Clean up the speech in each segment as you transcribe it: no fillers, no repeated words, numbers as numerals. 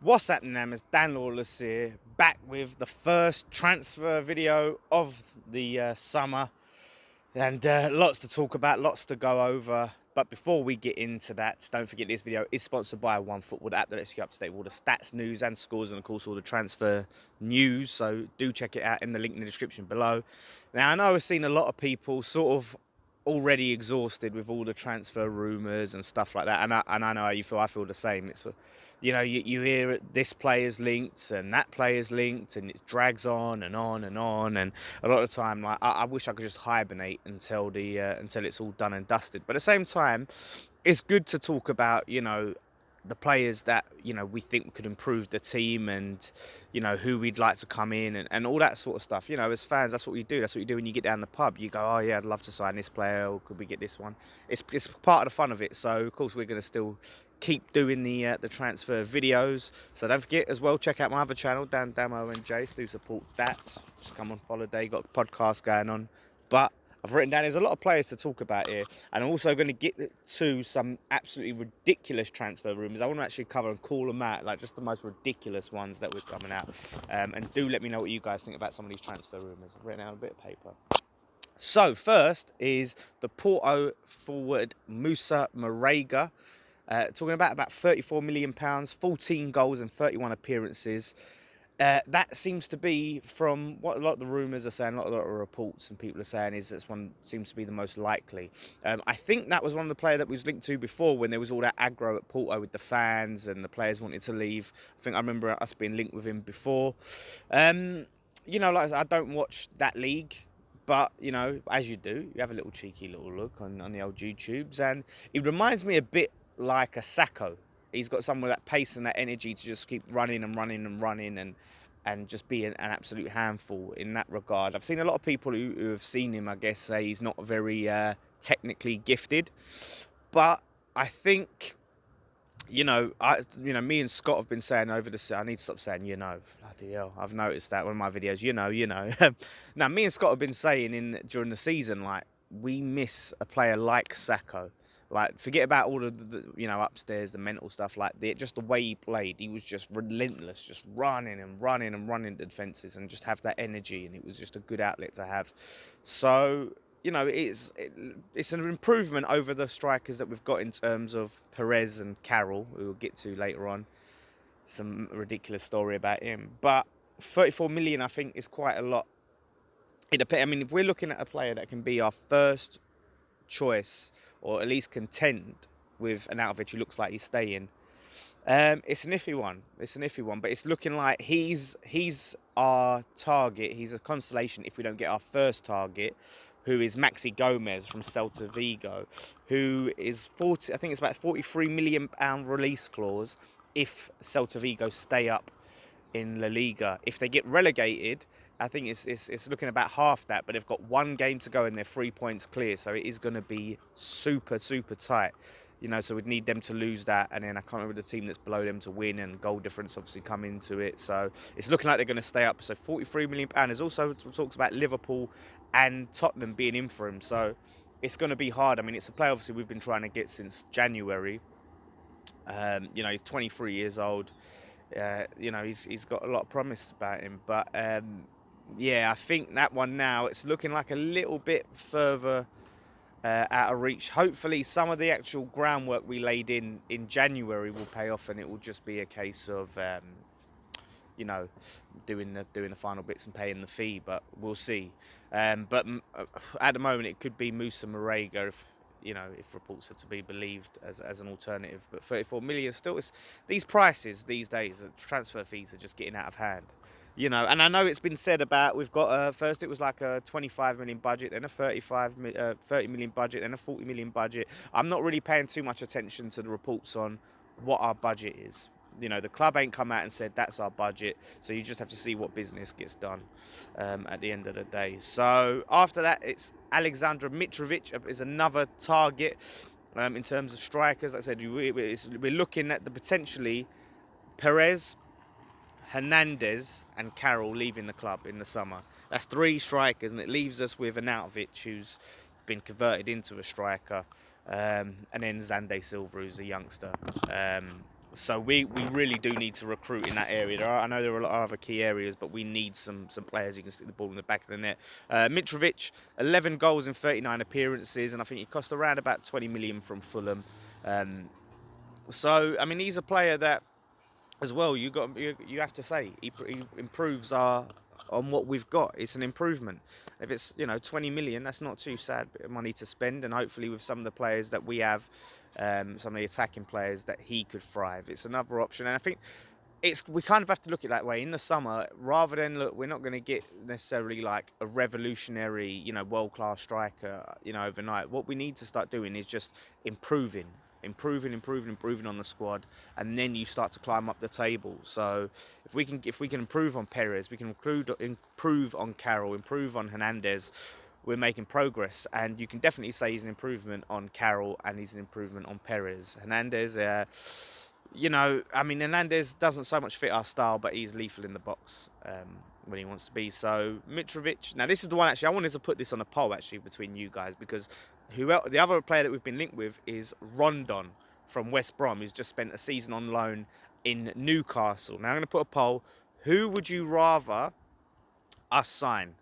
What's happening, man? It's Dan Lawless here, back with the first transfer video of the summer, and lots to talk about, lots to go over. But before we get into that, don't forget this video is sponsored by OneFootball, the app that lets you up to date with all the stats, news and scores, and of course all the transfer news. So do check it out in the link in the description below. Now, I know I've seen a lot of people sort of already exhausted with all the transfer rumours and stuff like that, and I know how you feel. I feel the same. It's you hear this player's linked and that player's linked, and it drags on and on and on. And a lot of the time, like I wish I could just hibernate until until it's all done and dusted. But at the same time, it's good to talk about the players that we think could improve the team, and who we'd like to come in, and all that sort of stuff. As fans, that's what we do. That's what you do when you get down the pub. You go, oh yeah, I'd love to sign this player, or could we get this one? It's part of the fun of it. So of course we're going to still keep doing the transfer videos. So don't forget as well, check out my other channel, Dan Damo and Jace. Do support that. Just come on holiday, got a podcast going on. But I've written down there's a lot of players to talk about here, and I'm also going to get to some absolutely ridiculous transfer rumours. I want to actually cover and call them out, like just the most ridiculous ones that were coming out. And do let me know what you guys think about some of these transfer rumours. I've written out a bit of paper. So first is the Porto forward Musa Marega. Talking about £34 million, 14 goals and 31 appearances. That seems to be, from what a lot of the rumours are saying, a lot of the reports and people are saying, is this one seems to be the most likely. I think that was one of the players that was linked to before, when there was all that aggro at Porto with the fans and the players wanted to leave. I think I remember us being linked with him before. Like I said, I don't watch that league. But, as you do, you have a little cheeky little look on the old YouTubes. And it reminds me a bit like a Sacco. He's got some of that pace and that energy to just keep running and running and running and just be an absolute handful in that regard. I've seen a lot of people who have seen him, I guess, say he's not very technically gifted. But I think, me and Scott have been saying over the... I need to stop saying, bloody hell. I've noticed that one of my videos, Now, me and Scott have been saying during the season, like, we miss a player like Sacco. Like, forget about all of the upstairs, the mental stuff, like just the way he played. He was just relentless, just running and running and running the defences, and just have that energy, and it was just a good outlet to have. So, it's an improvement over the strikers that we've got in terms of Perez and Carroll, who we'll get to later on. Some ridiculous story about him. But 34 million, I think, is quite a lot. It depends. I mean, if we're looking at a player that can be our first choice, or at least contend with an Mitrovic who looks like he's staying, it's an iffy one. But it's looking like he's our target. He's a consolation if we don't get our first target, who is Maxi Gomez from Celta Vigo, who is 40. I think it's about £43 million release clause if Celta Vigo stay up in La Liga. If they get relegated, I think it's looking about half that, but they've got one game to go and they're 3 points clear, so it is going to be super tight. So we'd need them to lose that, and then I can't remember the team that's below them to win, and goal difference obviously come into it. So it's looking like they're going to stay up. So £43 million. There's also talks about Liverpool and Tottenham being in for him. So it's going to be hard. I mean, it's a player obviously we've been trying to get since January. He's 23 years old. He's got a lot of promise about him, but yeah, I think that one now, it's looking like a little bit further out of reach. Hopefully some of the actual groundwork we laid in January will pay off, and it will just be a case of doing the final bits and paying the fee, but we'll see. But at the moment it could be Musa Marega, if reports are to be believed, as an alternative. But 34 million still, these prices these days, transfer fees are just getting out of hand. And I know it's been said about, we've got first it was like a 25 million budget, then a 30 million budget, then a 40 million budget. I'm not really paying too much attention to the reports on what our budget is. The club ain't come out and said that's our budget, so you just have to see what business gets done at the end of the day. So after that, it's Alexander Mitrovic is another target in terms of strikers. Like I said, we're looking at the potentially Perez, Hernandez and Carroll leaving the club in the summer. That's 3 strikers, and it leaves us with Mitrovic, who's been converted into a striker, and then Xande Silva, who's a youngster. So we really do need to recruit in that area. I know there are a lot of other key areas, but we need some players who can stick the ball in the back of the net. Mitrovic, 11 goals in 39 appearances, and I think he cost around about 20 million from Fulham. So I mean, he's a player that, as well, you have to say he improves on what we've got. It's an improvement. If it's 20 million, that's not too sad bit of money to spend, and hopefully with some of the players that we have, some of the attacking players, that he could thrive. It's another option, and I think we kind of have to look at it that way in the summer, rather than, look, we're not going to get necessarily like a revolutionary, world-class striker, overnight. What we need to start doing is just improving on the squad, and then you start to climb up the table. So if we can improve on Perez, we can improve on Carroll, improve on Hernandez, we're making progress. And you can definitely say he's an improvement on Carroll and he's an improvement on Perez. Hernandez, Hernandez doesn't so much fit our style, but he's lethal in the box when he wants to be. So Mitrovic, now this is the one, actually I wanted to put this on a poll actually between you guys, because the other player that we've been linked with is Rondon from West Brom, who's just spent a season on loan in Newcastle. Now I'm going to put a poll. Who would you rather us sign,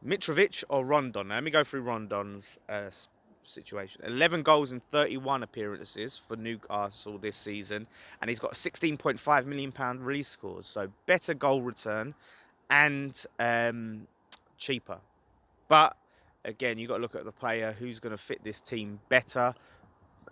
Mitrovic or Rondon? Now let me go through Rondon's situation. 11 goals in 31 appearances for Newcastle this season, and he's got a £16.5 million release clause, so better goal return and cheaper. But again, you've got to look at the player who's going to fit this team better.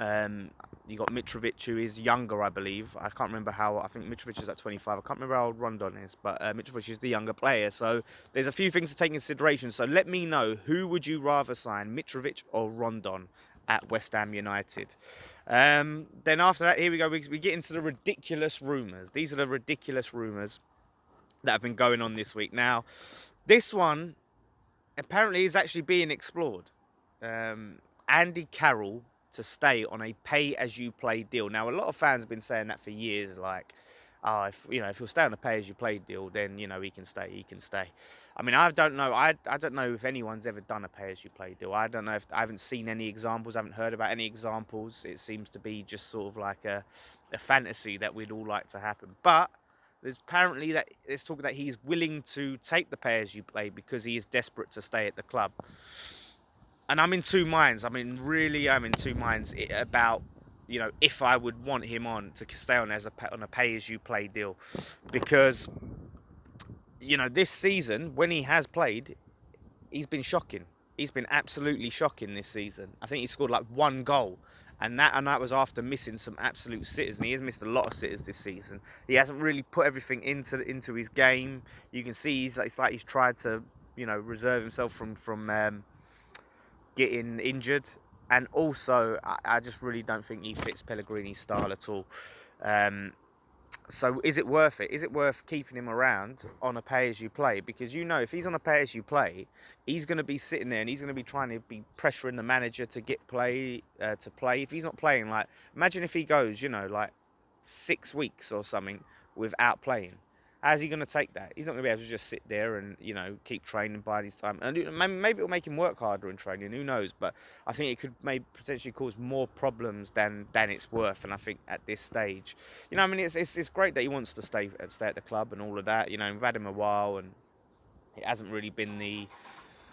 You got Mitrovic, who is younger, I believe. I can't remember how. I think Mitrovic is at 25. I can't remember how old Rondon is, but Mitrovic is the younger player. So there's a few things to take into consideration. So let me know, who would you rather sign, Mitrovic or Rondon at West Ham United? Then after that, here we go. We get into the ridiculous rumours. These are the ridiculous rumours that have been going on this week. Now, this one apparently is actually being explored. Andy Carroll to stay on a pay-as-you-play deal. Now, a lot of fans have been saying that for years, like, if he'll stay on a pay-as-you-play deal, then, he can stay. I mean, I don't know. I don't know if anyone's ever done a pay-as-you-play deal. I don't know if I haven't seen any examples. I haven't heard about any examples. It seems to be just sort of like a fantasy that we'd all like to happen. But there's talk that he's willing to take the pay-as-you-play because he is desperate to stay at the club. And I'm in two minds. I'm in two minds about, if I would want him to stay on on a pay-as-you-play deal, because, this season when he has played, he's been shocking. He's been absolutely shocking this season. I think he scored like 1 goal, and that was after missing some absolute sitters, and he has missed a lot of sitters this season. He hasn't really put everything into his game. You can see it's like he's tried to, reserve himself from getting injured, and also I just really don't think he fits Pellegrini's style at all. So is it worth it? Is it worth keeping him around on a pay-as-you-play? Because if he's on a pay-as-you-play, he's going to be sitting there and he's going to be trying to be pressuring the manager to play. If he's not playing, like, imagine if he goes, like 6 weeks or something without playing. How's he going to take that? He's not going to be able to just sit there and, keep training by his time. And maybe it'll make him work harder in training, who knows? But I think it could potentially cause more problems than it's worth. And I think at this stage, it's great that he wants to stay at the club and all of that. We've had him a while, and it hasn't really been he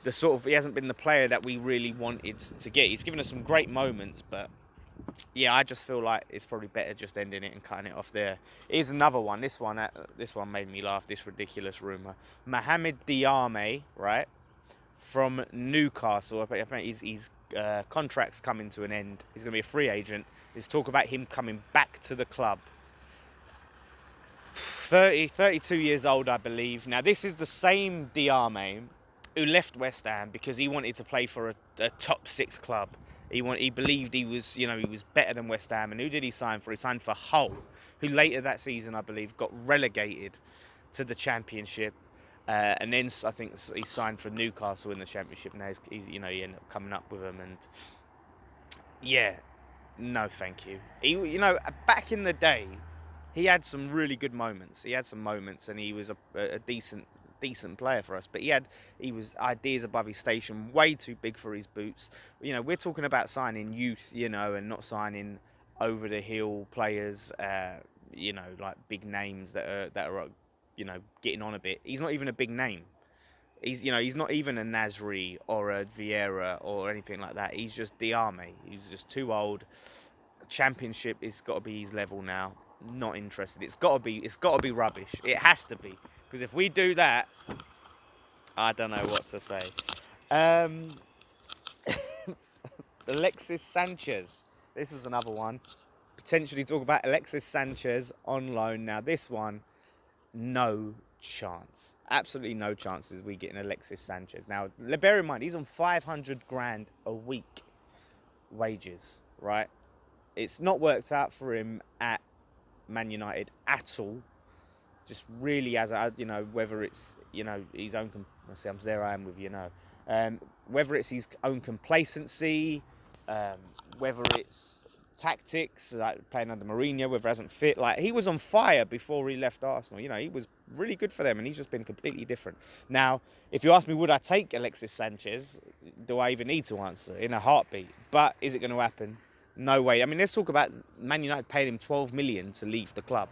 hasn't been the player that we really wanted to get. He's given us some great moments, but yeah, I just feel like it's probably better just ending it and cutting it off there. Here's another one. This one made me laugh, this ridiculous rumour. Mohamed Diame, right, from Newcastle. I think his contract's coming to an end. He's going to be a free agent. There's talk about him coming back to the club. 32 years old, I believe. Now, this is the same Diame who left West Ham because he wanted to play for a top 6 club. He believed he was better than West Ham. And who did he sign for? He signed for Hull, who later that season, I believe, got relegated to the Championship. And then I think he signed for Newcastle in the Championship. Now he ended up coming up with them. And yeah, no, thank you. Back in the day, he had some really good moments. And he was a decent player for us, but he was ideas above his station, way too big for his boots. We're talking about signing youth, and not signing over the hill players, you know, like big names that are you know, getting on a bit. He's not even a big name. He's not even a Nasri or a Vieira or anything like that. He's just Diame. He's just too old. Championship has got to be his level now. Not interested. It's got to be rubbish. It has to be, because if we do that, I don't know what to say. Alexis Sanchez. This was another one. Potentially talk about Alexis Sanchez on loan. Now this one, no chance. Absolutely no chances we getting Alexis Sanchez. Now bear in mind, he's on 500 grand a week wages, right? It's not worked out for him at Man United at all. Just really, as a, you know, whether it's, you know, his own, there I am with, you know, whether it's his own complacency, whether it's tactics, like playing under Mourinho, whether it hasn't fit. Like, he was on fire before he left Arsenal. You know, he was really good for them, and he's just been completely different. Now, if you ask me, would I take Alexis Sanchez? Do I even need to answer? In a heartbeat. But is it going to happen? No way. I mean, let's talk about Man United paying him 12 million to leave the club.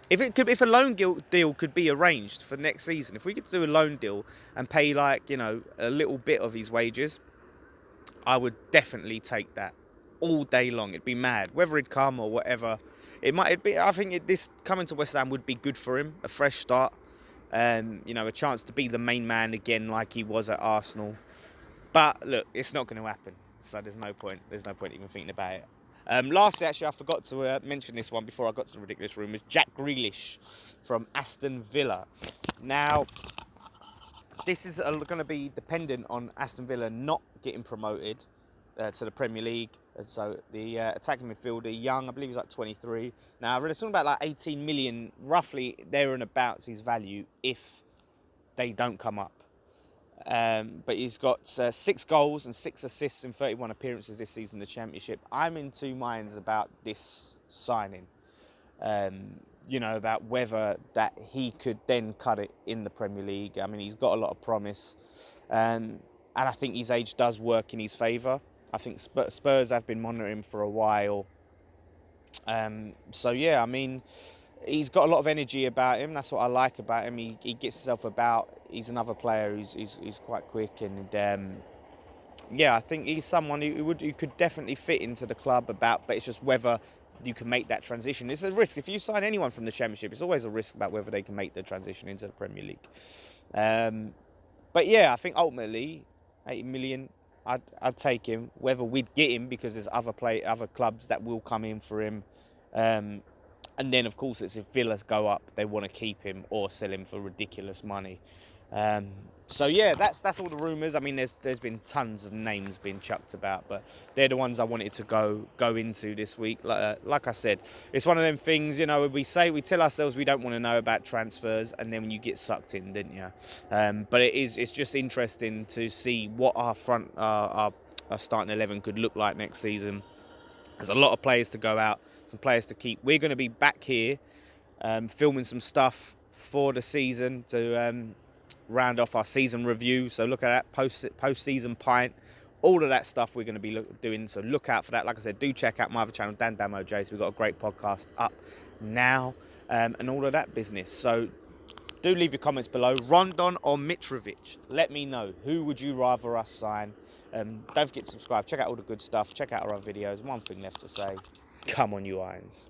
If a loan deal could be arranged for next season, if we could do a loan deal and pay, like, you know, a little bit of his wages, I would definitely take that all day long. It'd be mad. Whether he'd come or whatever, I think this coming to West Ham would be good for him. A fresh start, you know, a chance to be the main man again, like he was at Arsenal. But look, it's not going to happen. So there's no point even thinking about it. Lastly, actually, I forgot to mention this one before I got to the ridiculous rumours. Jack Grealish from Aston Villa. Now, this is going to be dependent on Aston Villa not getting promoted to the Premier League. And so the attacking midfielder, young, I believe he's like 23. Now, we're talking about like 18 million, roughly there and abouts his value if they don't come up. But he's got 6 goals and 6 assists in 31 appearances this season in the Championship. I'm in two minds about this signing. You know, about whether that he could then cut it in the Premier League. I mean, he's got a lot of promise. And I think his age does work in his favour. I think Spurs have been monitoring him for a while. So, yeah, I mean, he's got a lot of energy about him. That's what I like about him. He gets himself about. He's another player who's quite quick, and yeah, I think he's someone who could definitely fit into the club. But it's just whether you can make that transition. It's a risk. If you sign anyone from the Championship, it's always a risk about whether they can make the transition into the Premier League. But yeah, I think ultimately 80 million, I'd take him. Whether we'd get him, because there's other clubs that will come in for him. And then, of course, it's if Villa go up, they want to keep him or sell him for ridiculous money. So yeah, that's all the rumours. I mean, there's been tons of names being chucked about, but they're the ones I wanted to go into this week. Like I said, it's one of them things, you know, we tell ourselves we don't want to know about transfers, and then when you get sucked in, didn't you? But it's just interesting to see what our starting 11 could look like next season. There's a lot of players to go out, some players to keep. We're going to be back here filming some stuff for the season to round off our season review. So look at that, post-season pint, all of that stuff we're going to be doing. So look out for that. Like I said, do check out my other channel, Dan Damo J's. We've got a great podcast up now and all of that business. So do leave your comments below. Rondon or Mitrovic? Let me know. Who would you rather us sign? Don't forget to subscribe. Check out all the good stuff. Check out our other videos. One thing left to say. Come on, you Irons.